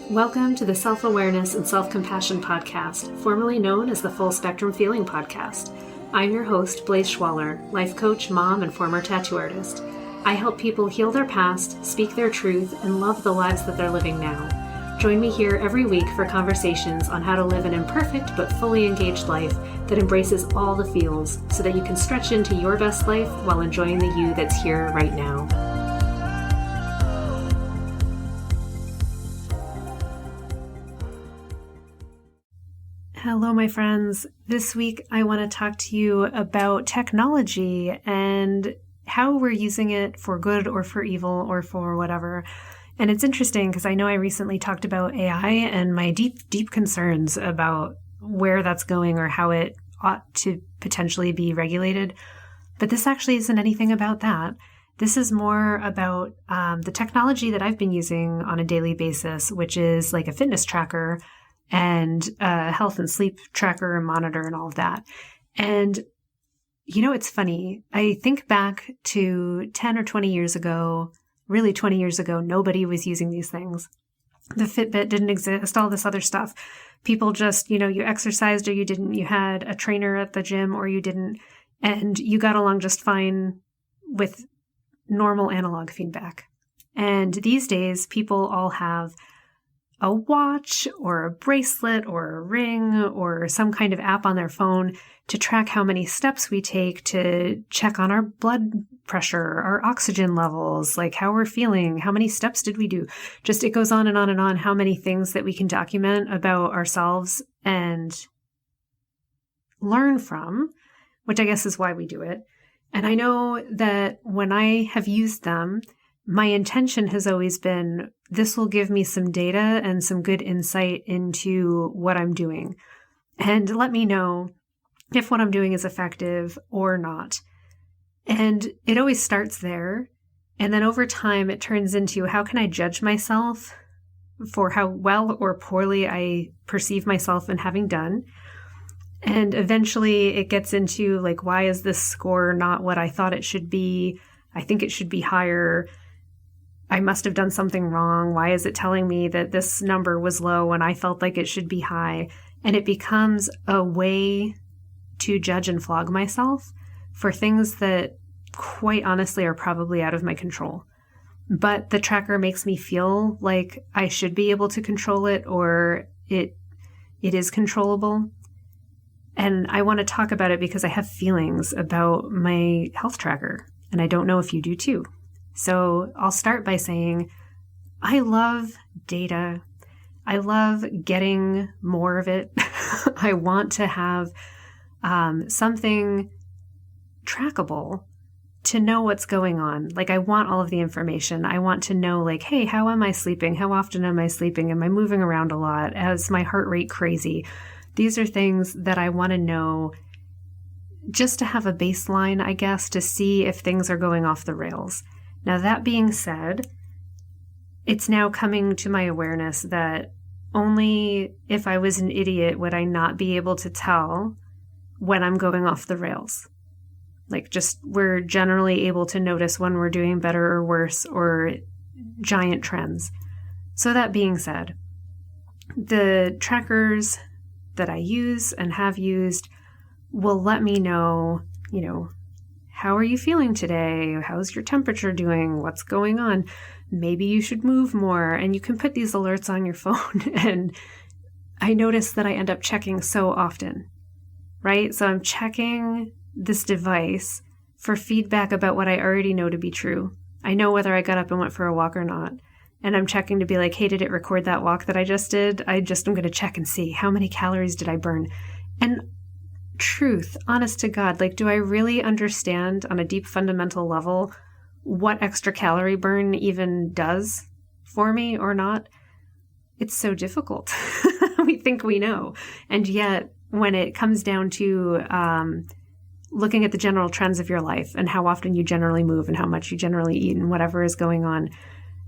Welcome to the Self-Awareness and Self-Compassion Podcast, formerly known as the Full Spectrum Feeling Podcast. I'm your host, Blaise Schwaller, life coach, mom, and former tattoo artist. I help people heal their past, speak their truth, and love the lives that they're living now. Join me here every week for conversations on how to live an imperfect but fully engaged life that embraces all the feels so that you can stretch into your best life while enjoying the you that's here right now. Hello, my friends. This week, I want to talk to you about technology and how we're using it for good or for evil or for whatever. And it's interesting because I know I recently talked about AI and my deep concerns about where that's going or how it ought to potentially be regulated. But this actually isn't anything about that. This is more about the technology that I've been using on a daily basis, which is like a fitness tracker and a health and sleep tracker and monitor and all of that. And, you know, it's funny. I think back to 10 or 20 years ago, really 20 years ago, nobody was using these things. The Fitbit didn't exist, all this other stuff. People just, you exercised or you didn't. You had a trainer at the gym or you didn't. And you got along just fine with normal analog feedback. And these days, people all have a watch or a bracelet or a ring or some kind of app on their phone to track how many steps we take, to check on our blood pressure, our oxygen levels, like how we're feeling, how many steps did we do? Just it goes on and on and on, how many things that we can document about ourselves and learn from, which I guess is why we do it. And I know that when I have used them, my intention has always been, this will give me some data and some good insight into what I'm doing. And let me know if what I'm doing is effective or not. And it always starts there. And then over time, it turns into, how can I judge myself for how well or poorly I perceive myself in having done? And eventually it gets into like, why is this score not what I thought it should be? I think it should be higher. I must have done something wrong. Why is it telling me that this number was low when I felt like it should be high? And it becomes a way to judge and flog myself for things that quite honestly are probably out of my control. But the tracker makes me feel like I should be able to control it, or it is controllable. And I want to talk about it because I have feelings about my health tracker, and I don't know if you do too. So I'll start by saying I love data. I love getting more of it. I want to have something trackable to know what's going on. Like, I want all of the information. I want to know, like, hey, how am I sleeping? How often am I sleeping? Am I moving around a lot? Is my heart rate crazy? These are things that I want to know just to have a baseline, I guess, to see if things are going off the rails. Now, that being said, it's now coming to my awareness that only if I was an idiot would I not be able to tell when I'm going off the rails. Like, just we're generally able to notice when we're doing better or worse or giant trends. So that being said, the trackers that I use and have used will let me know, how are you feeling today? How's your temperature doing? What's going on? Maybe you should move more. And you can put these alerts on your phone. And I notice that I end up checking so often, right? So I'm checking this device for feedback about what I already know to be true. I know whether I got up and went for a walk or not. And I'm checking to be like, hey, did it record that walk that I just did? I'm going to check and see how many calories did I burn? And truth, honest to God, like, do I really understand on a deep fundamental level what extra calorie burn even does for me or not? It's so difficult. We think we know. And yet when it comes down to looking at the general trends of your life and how often you generally move and how much you generally eat and whatever is going on,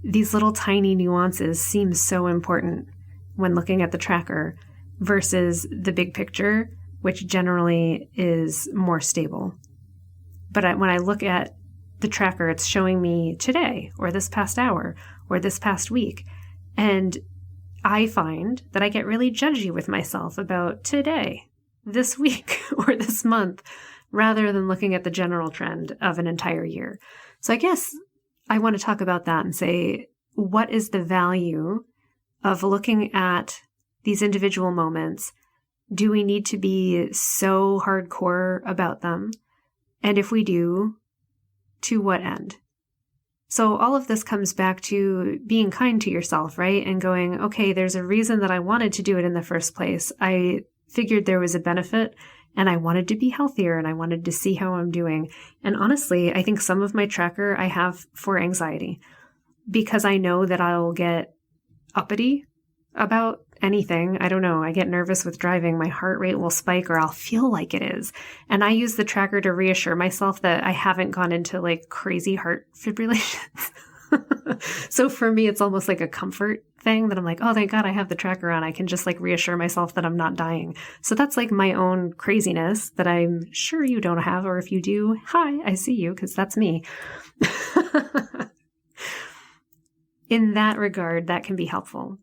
these little tiny nuances seem so important when looking at the tracker versus the big picture, which generally is more stable. But when I look at the tracker, it's showing me today or this past hour or this past week. And I find that I get really judgy with myself about today, this week, or this month, rather than looking at the general trend of an entire year. So I guess I want to talk about that and say, what is the value of looking at these individual moments? Do we need to be so hardcore about them? And if we do, to what end? So all of this comes back to being kind to yourself, right? And going, okay, there's a reason that I wanted to do it in the first place. I figured there was a benefit and I wanted to be healthier and I wanted to see how I'm doing. And honestly, I think some of my tracker I have for anxiety because I know that I'll get uppity about anything. I don't know. I get nervous with driving. My heart rate will spike or I'll feel like it is. And I use the tracker to reassure myself that I haven't gone into like crazy heart fibrillations. So for me, it's almost like a comfort thing that I'm like, oh, thank God I have the tracker on. I can just like reassure myself that I'm not dying. So that's like my own craziness that I'm sure you don't have. Or if you do, hi, I see you because that's me. In that regard, that can be helpful.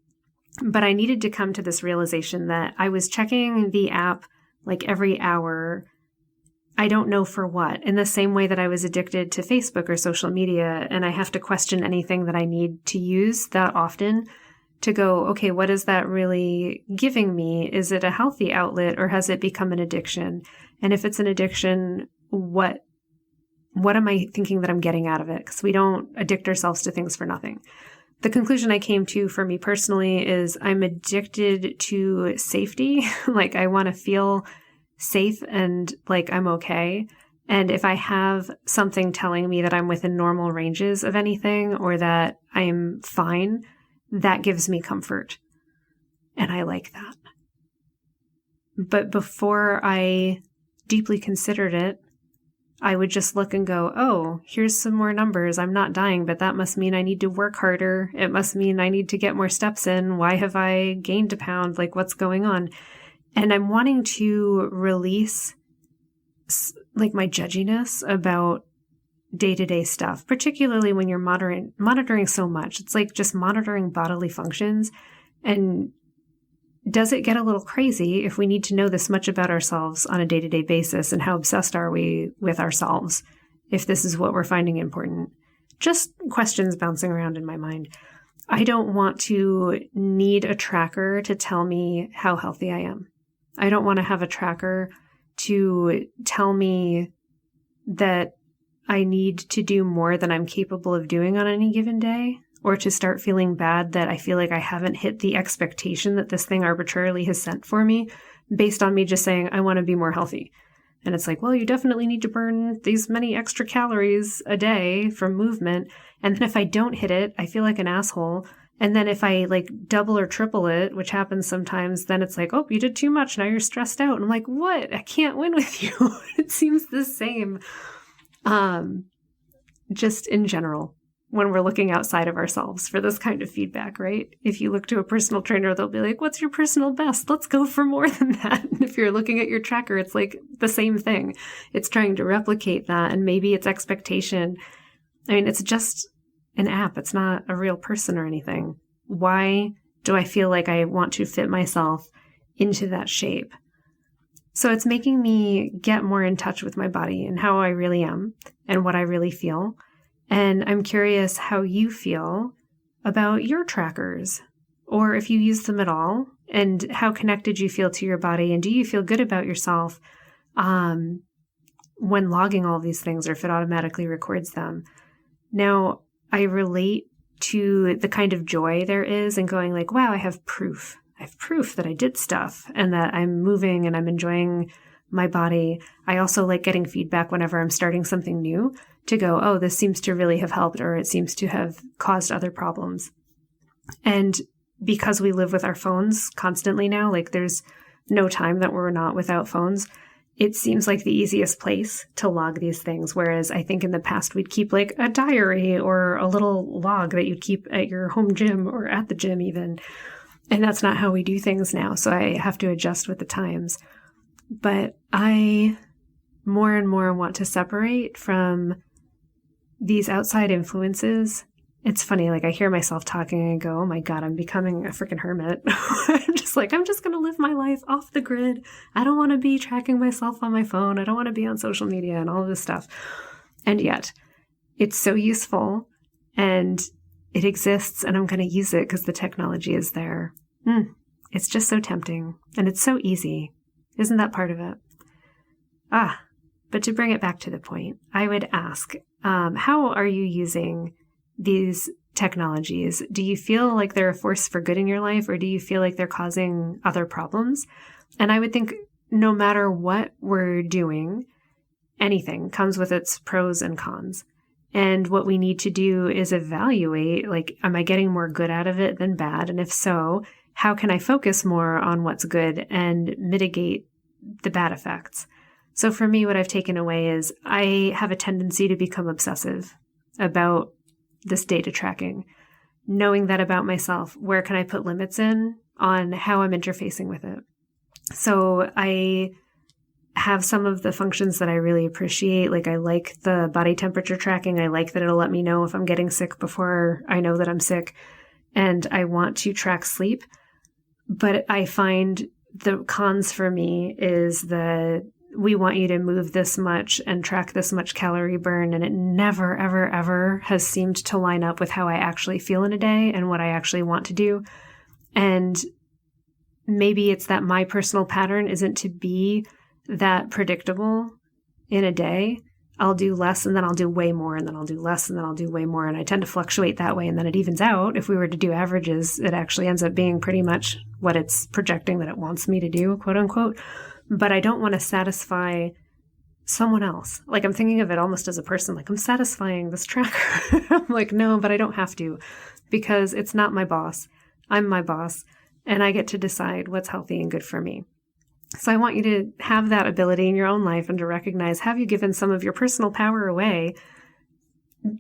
But I needed to come to this realization that I was checking the app like every hour. I don't know for what, in the same way that I was addicted to Facebook or social media. And I have to question anything that I need to use that often to go, okay, what is that really giving me? Is it a healthy outlet or has it become an addiction? And if it's an addiction, what am I thinking that I'm getting out of it? Because we don't addict ourselves to things for nothing. The conclusion I came to for me personally is I'm addicted to safety. Like I want to feel safe and like I'm okay. And if I have something telling me that I'm within normal ranges of anything or that I'm fine, that gives me comfort. And I like that. But before I deeply considered it, I would just look and go, oh, here's some more numbers. I'm not dying, but that must mean I need to work harder. It must mean I need to get more steps in. Why have I gained a pound? Like, what's going on? And I'm wanting to release like my judginess about day-to-day stuff, particularly when you're monitoring so much. It's like just monitoring bodily functions. And does it get a little crazy if we need to know this much about ourselves on a day-to-day basis? And how obsessed are we with ourselves if this is what we're finding important? Just questions bouncing around in my mind. I don't want to need a tracker to tell me how healthy I am. I don't want to have a tracker to tell me that I need to do more than I'm capable of doing on any given day, or to start feeling bad that I feel like I haven't hit the expectation that this thing arbitrarily has set for me based on me just saying, I want to be more healthy. And it's like, well, you definitely need to burn these many extra calories a day from movement. And then if I don't hit it, I feel like an asshole. And then if I like double or triple it, which happens sometimes, then it's like, oh, you did too much. Now you're stressed out. And I'm like, what? I can't win with you. It seems the same. Just in general, when we're looking outside of ourselves for this kind of feedback, right? If you look to a personal trainer, they'll be like, what's your personal best? Let's go for more than that. And if you're looking at your tracker, it's like the same thing. It's trying to replicate that. And maybe it's expectation. I mean, it's just an app. It's not a real person or anything. Why do I feel like I want to fit myself into that shape? So it's making me get more in touch with my body and how I really am and what I really feel. And I'm curious how you feel about your trackers, or if you use them at all, and how connected you feel to your body. And do you feel good about yourself when logging all these things, or if it automatically records them? Now, I relate to the kind of joy there is in going like, wow, I have proof. I have proof that I did stuff and that I'm moving and I'm enjoying my body. I also like getting feedback whenever I'm starting something new to go, oh, this seems to really have helped, or it seems to have caused other problems. And because we live with our phones constantly now, like there's no time that we're not without phones, it seems like the easiest place to log these things. Whereas I think in the past, we'd keep like a diary or a little log that you'd keep at your home gym or at the gym even. And that's not how we do things now. So I have to adjust with the times. But I more and more want to separate from these outside influences It's funny, like I hear myself talking and I go, oh my God, I'm becoming a freaking hermit. I'm just like, I'm just going to live my life off the grid. I don't want to be tracking myself on my phone. I don't want to be on social media and all of this stuff. And yet it's so useful and it exists and I'm going to use it because the technology is there. It's just so tempting and it's so easy. Isn't that part of it? But to bring it back to the point, I would ask, how are you using these technologies? Do you feel like they're a force for good in your life, or do you feel like they're causing other problems? And I would think no matter what we're doing, anything comes with its pros and cons. And what we need to do is evaluate, like, am I getting more good out of it than bad? And if so, how can I focus more on what's good and mitigate the bad effects? So for me, what I've taken away is I have a tendency to become obsessive about this data tracking. Knowing that about myself, where can I put limits in on how I'm interfacing with it? So I have some of the functions that I really appreciate. Like I like the body temperature tracking. I like that it'll let me know if I'm getting sick before I know that I'm sick. And I want to track sleep. But I find the cons for me is we want you to move this much and track this much calorie burn. And it never, ever, ever has seemed to line up with how I actually feel in a day and what I actually want to do. And maybe it's that my personal pattern isn't to be that predictable in a day. I'll do less and then I'll do way more and then I'll do less and then I'll do way more. And I tend to fluctuate that way. And then it evens out. If we were to do averages, it actually ends up being pretty much what it's projecting that it wants me to do, quote unquote. But I don't want to satisfy someone else. Like I'm thinking of it almost as a person, like I'm satisfying this tracker. I'm like, no, but I don't have to because it's not my boss. I'm my boss and I get to decide what's healthy and good for me. So I want you to have that ability in your own life and to recognize, have you given some of your personal power away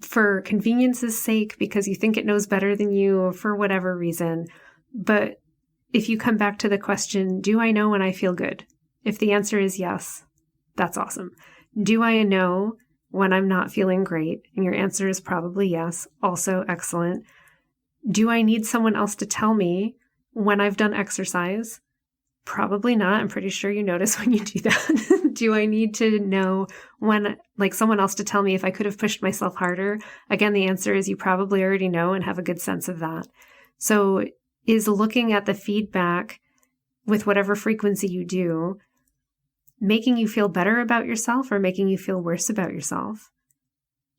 for convenience's sake because you think it knows better than you or for whatever reason? But if you come back to the question, do I know when I feel good? If the answer is yes, that's awesome. Do I know when I'm not feeling great? And your answer is probably yes, also excellent. Do I need someone else to tell me when I've done exercise? Probably not. I'm pretty sure you notice when you do that. Do I need to know when, like someone else to tell me if I could have pushed myself harder? Again, the answer is you probably already know and have a good sense of that. So is looking at the feedback with whatever frequency you do making you feel better about yourself or making you feel worse about yourself?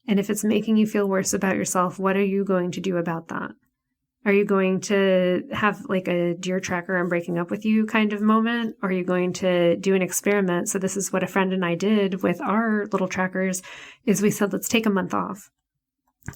And if it's making you feel worse about yourself, what are you going to do about that? Are you going to have like a dear tracker, I'm breaking up with you kind of moment? Or are you going to do an experiment? So this is what a friend and I did with our little trackers is we said, let's take a month off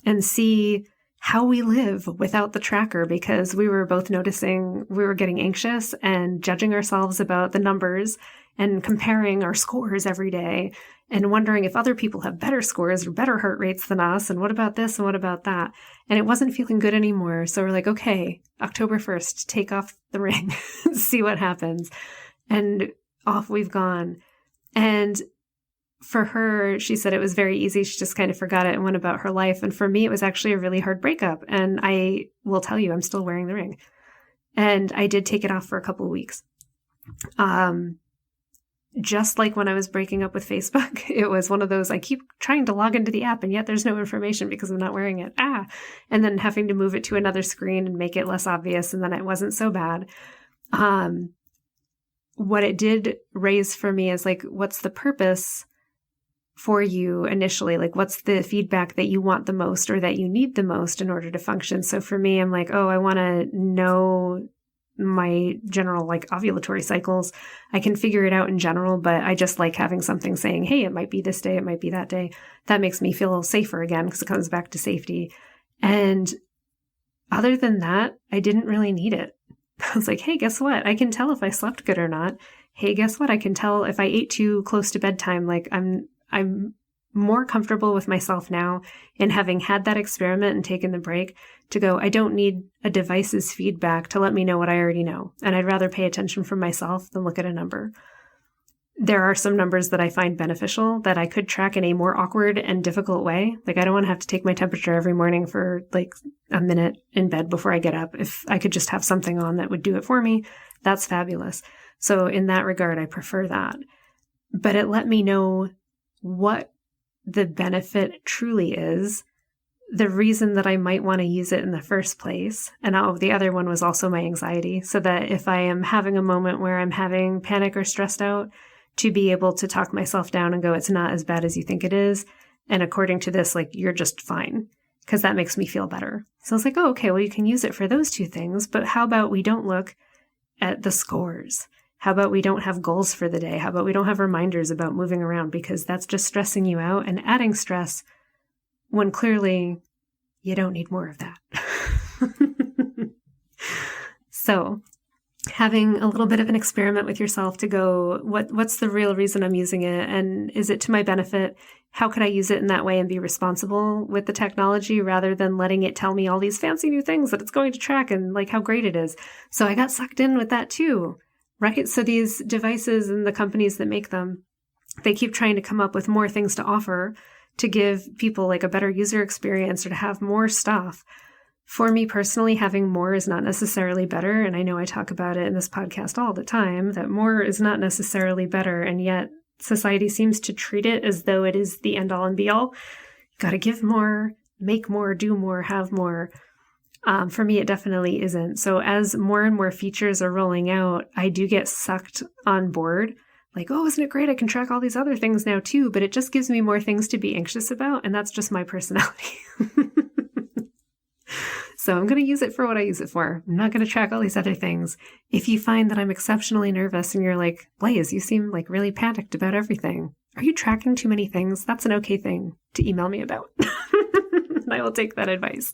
and see how we live without the tracker, because we were both noticing we were getting anxious and judging ourselves about the numbers and comparing our scores every day and wondering if other people have better scores or better heart rates than us. And what about this? And what about that? And it wasn't feeling good anymore. So we're like, okay, October 1st, take off the ring, see what happens. And off we've gone. And for her, she said it was very easy. She just kind of forgot it and went about her life. And for me, it was actually a really hard breakup. And I will tell you, I'm still wearing the ring. And I did take it off for a couple of weeks. Just like when I was breaking up with Facebook, it was one of those, I keep trying to log into the app and yet there's no information because I'm not wearing it. And then having to move it to another screen and make it less obvious. And then it wasn't so bad. What it did raise for me is like, what's the purpose for you initially? Like, what's the feedback that you want the most or that you need the most in order to function? So for me, I'm like, oh, I want to know my general like ovulatory cycles. I can figure it out in general, but I just like having something saying, hey, it might be this day, it might be that day. That makes me feel safer again because it comes back to safety. And other than that, I didn't really need it. I was like, hey, guess what? I can tell if I slept good or not. Hey, guess what? I can tell if I ate too close to bedtime. Like I'm more comfortable with myself now in having had that experiment and taken the break to go, I don't need a device's feedback to let me know what I already know. And I'd rather pay attention for myself than look at a number. there are some numbers that I find beneficial that I could track in a more awkward and difficult way. Like, I don't want to have to take my temperature every morning for like a minute in bed before I get up. If I could just have something on that would do it for me, that's fabulous. So in that regard, I prefer that. But it let me know what the benefit truly is, the reason that I might want to use it in the first place. And the other one was also my anxiety, so that if I am having a moment where I'm having panic or stressed out, to be able to talk myself down and go, it's not as bad as you think it is. And according to this, like, you're just fine, because that makes me feel better. So I was like, oh, okay, well, you can use it for those two things, but how about we don't look at the scores? How about we don't have goals for the day? How about we don't have reminders about moving around, because that's just stressing you out and adding stress when clearly you don't need more of that. So having a little bit of an experiment with yourself to go, what's the real reason I'm using it? And is it to my benefit? How could I use it in that way and be responsible with the technology rather than letting it tell me all these fancy new things that it's going to track and like how great it is? So I got sucked in with that too, right? So these devices and the companies that make them, they keep trying to come up with more things to offer to give people like a better user experience or to have more stuff. For me personally, having more is not necessarily better. And I know I talk about it in this podcast all the time, that more is not necessarily better. And yet society seems to treat it as though it is the end all and be all. Got to give more, make more, do more, have more. For me, it definitely isn't. So as more and more features are rolling out, I do get sucked on board. Like, oh, isn't it great? I can track all these other things now too, but it just gives me more things to be anxious about. And that's just my personality. So I'm going to use it for what I use it for. I'm not going to track all these other things. If you find that I'm exceptionally nervous and you're like, Blaze, you seem like really panicked about everything. Are you tracking too many things? That's an okay thing to email me about. And I will take that advice.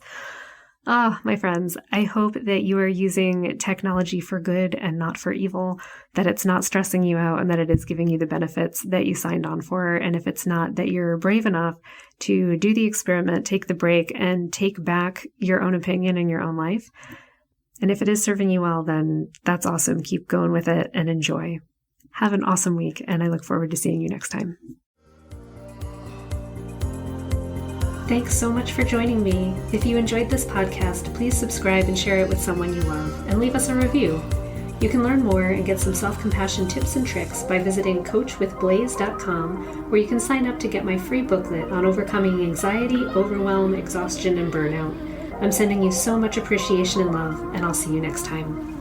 My friends, I hope that you are using technology for good and not for evil, that it's not stressing you out and that it is giving you the benefits that you signed on for. And if it's not, that you're brave enough to do the experiment, take the break, and take back your own opinion in your own life. And if it is serving you well, then that's awesome. Keep going with it and enjoy. Have an awesome week, and I look forward to seeing you next time. Thanks so much for joining me. If you enjoyed this podcast, please subscribe and share it with someone you love, and leave us a review. You can learn more and get some self-compassion tips and tricks by visiting coachwithblaze.com, where you can sign up to get my free booklet on overcoming anxiety, overwhelm, exhaustion, and burnout. I'm sending you so much appreciation and love, and I'll see you next time.